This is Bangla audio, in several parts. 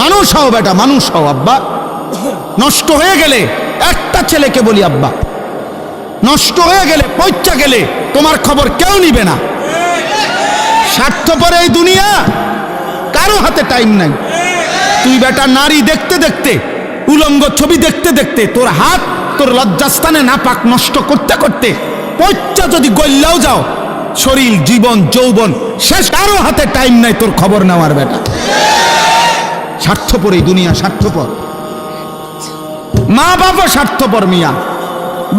মানুষ হও বেটা, মানুষ হও। আব্বা নষ্ট হয়ে গেলে, একটা ছেলেকে বলি আব্বা, নষ্ট হয়ে গেলে, পয়চা গেলে তোমার খবর কেউ নিবে না। স্বার্থপর এই দুনিয়া, কারো হাতে টাইম নাই। তুই বেটা নারী দেখতে দেখতে, উলঙ্গ ছবি দেখতে দেখতে, তোর হাত তোর লজ্জাস্থানে নাপাক নষ্ট করতে করতে পয়চা যদি গল্লাও যাও, শরীর, জীবন, যৌবন শেষ। কারো হাতে টাইম নাই তোর খবর নেওয়ার বেটা। স্বার্থপর এই দুনিয়া, স্বার্থপর। মা বাবা স্বার্থপর মিয়া,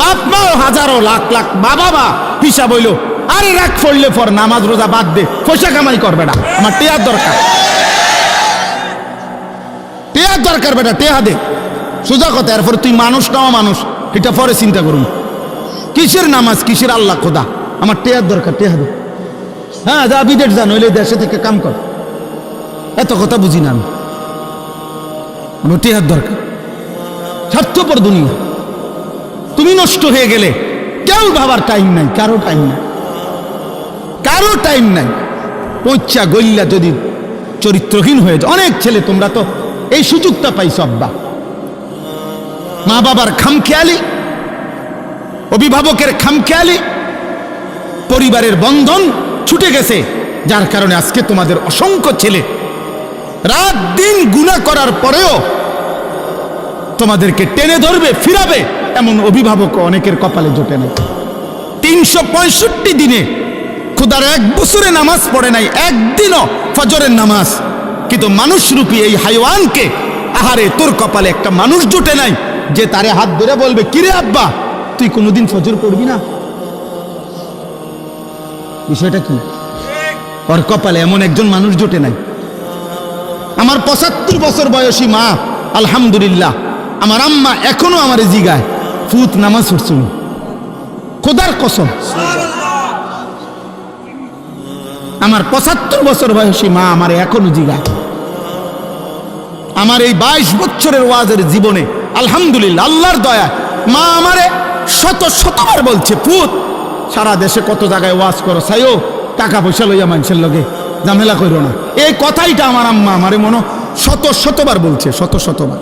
বাপ মাও হাজারো লাখ লাখ বাবা হিসাব হইল, আরে রাখ পড়লে পর, নামাজ রোজা বাদ দে, পয়সা কামাই কর বেটা, আমার টেয়ার দরকার, টেয়ার দরকার বেটা, টেয়া দে, সোজা কথা। এরপর তুই মানুষ নাও, মানুষ এটা পরে চিন্তা করুন। কিসের নামাজ, কিসের আল্লাহ খোদা, আমার টেয়ার দরকার, টেয়া দে। হ্যাঁ যা বিদেশ যা, নইলে দেশে থেকে কাম কর। এত কথা বুঝি না আমি, আমার টেয়ার দরকার। স্বার্থপর দুনিয়া। তুমি নষ্ট হয়ে গেলে কেউ ভাবার টাইম নাই, কারো টাইম নাই, কারো টাইম নাই। পয়চা গল্লা যদি চরিত্রহীন হয়ে যায়, অনেক ছেলে, তোমরা তো এই সুযোগটা পাইছো আব্বা। মা বাবার খামখেয়ালি, অভিভাবকের খামখেয়ালি, পরিবারের বন্ধন ছুটে গেছে, যার কারণে আজকে তোমাদের অসংখ্য ছেলে রাত দিন গুনাহ করার পরেও তোমাদেরকে টেনে ধরবে, ফিরাবে, এমন অভিভাবক অনেকের কপালে জোটে নাই। 365 দিনে খোদার 1 বছরে নামাজ পড়ে নাই, একদিনও ফজরের নামাজ। কিন্তু মানুষরূপী এই হাইওয়ানকে, আহারে তোর কপালে একটা মানুষ জোটে নাই যে তারে হাত ধরে বলবে, কিরে আব্বা তুই কোনোদিন ফজর পড়বি না? বিষয়টা কি? ওর কপালে এমন একজন মানুষ জোটে নাই। আমার 75 বছর বয়সী মা, আলহামদুলিল্লাহ, আমার আম্মা এখনো আমার জিগায়, ফুত নামাজ পড়ছুন, খোদার কসম। আমার 75 বছর বয়সী মা আমার এখনো জিগায়। আমার এই 22 বছরের ওয়াজের জীবনে আলহামদুলিল্লাহ, আল্লাহর দয়া, মা আমারে শতবার বলছে, ফুত সারা দেশে কত জায়গায় ওয়াজ করো, সাইও টাকা পয়সা লইয়া মানুষের লগে ঝামেলা করো না। এই কথাইটা আমার আম্মা আমারে মনে শতবার বলছে, শতবার।